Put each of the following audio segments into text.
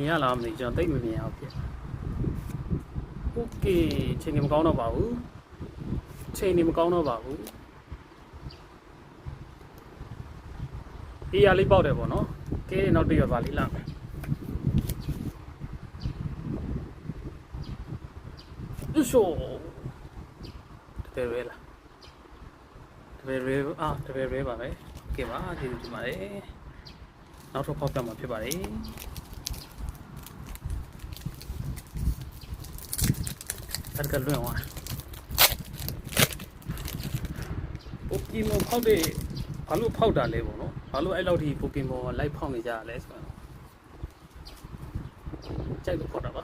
မြင်ရလားမသိကျွန်တော်တိတ်မမြင်အောင်ဖြစ်โอเคချိန်နေမကောင်းတော့ပါဘူးချိန်နေမကောင်းတော့ပါဘူးအေးရလေးပေါက်တယ်ပေါ့နော်ကဲနောက်တစ်ရက်ပါလေးလာမယ်ဆိုတပည့်ရဲလားတပည့်ရဲတပည့်ရဲပါပဲကဲပါကျေးဇူးတင်ပါတယ်နောက်တစ်ခေါက်ပြမှာဖြစ်ပါတယ်အဲ့ကလွင်သွားပိုကီမွန်ဖောက်တဲ့ဘာလို့ဖောက်တာလဲပေါ့နော်ဘာလို့အဲ့လောက်ထိပိုကီမွန်လိုက်ဖောက်နေကြရလဲဆိုတော့ကြိုက်လို့ဖောက်တာပါ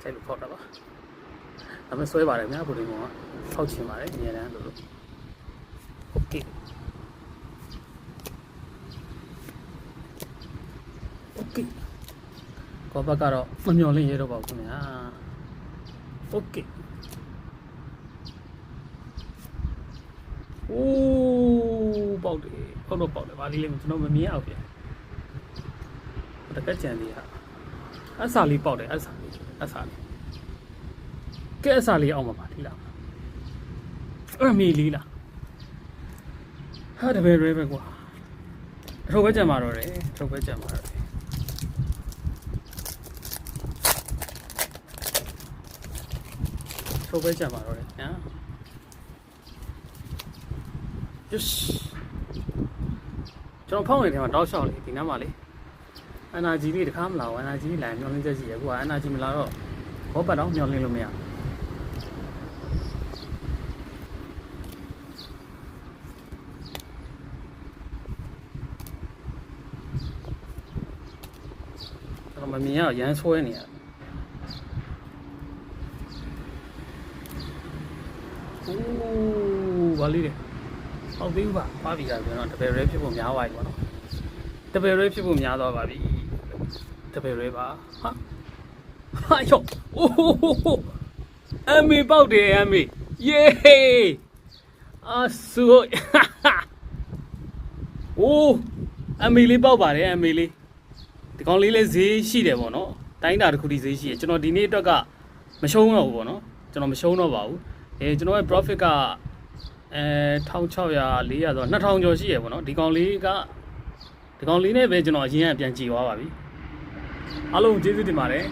ကြိုက်လို့ဖောက်တာပါဒါပေမဲ့ဆွဲပါတယ်များပိုကီမွန်ကဖောက်ချင်ပါတယ်အများတန်းလို့โอเคโอเคကောဘကတော့မမျော်လင့်ရတော့ပါဘူးခင်ဗျာโอเคโอ้ပေါက်တယ်ဖောက်တော့ပေါက်တယ်ဗာလေးလေးကျွန်တော်မမြင်အောင်ပြန်တကက်ကြံလေးဟာအစာလေးပေါက်တယ်အစာလေးကဲအစာလေးအောင်ပါပါဒီလားအမီလေးလားဟာတပည့်ရဲပဲကွာထုတ်ပဲကြံပါတော့တယ်ထုတ်ပဲကြံပါတော့တယ်ထုတ်ပဲကြံပါတော့တယ်ညာyes ကျွန်တော်ဖောက်နေတဲ့မှာတောက်လျှောက်လေဒီနားမှာလေအနာဂျီလေးတခါမလာဘူးအနာဂျီလာမျောလင်းချက်ရှိရအခုကအနာဂျီမလာတော့ဘောပတ်တော့မျောလင်းလို့မရကျွန်တော်မမြင်ရရမ်းဆွဲနေရအိုးဘာလေးလဲဟောက်သေးဘူးပါပြီလားကျွန်တော်တပည့်ရဲဖြစ်ဖို့များသွားပြီပေါ့နော်တပည့်ရဲဖြစ်ဖို့များသွားပါပြီတပည့်ရဲပါဟာယောအိုးအမေပေါက်တယ်အမေယေအာဆူအိုးအမေလေးပေါက်ပါတယ်အမေလေးဒီကောင်လေးလည်းဈေးရှိတယ်ပေါ့နော်တိုင်းတာတစ်ခုဒီဈေးရှိတယ်ကျွန်တော်ဒီနေ့အတွက်ကမရှုံးတော့ဘူးပေါ့နော်ကျွန်တော်မရှုံးတော့ပါဘူးကျွန်တော်ရဲ့ profit က1600 400ဆိုတော့2000ကျော်ရှိရပေါ့နော်ဒီကောင်လေးနဲ့ပဲကျွန်တော်အရင်ကပြန်ကြည်သွားပါပြီအားလုံးကျေးဇူးတင်ပါတယ်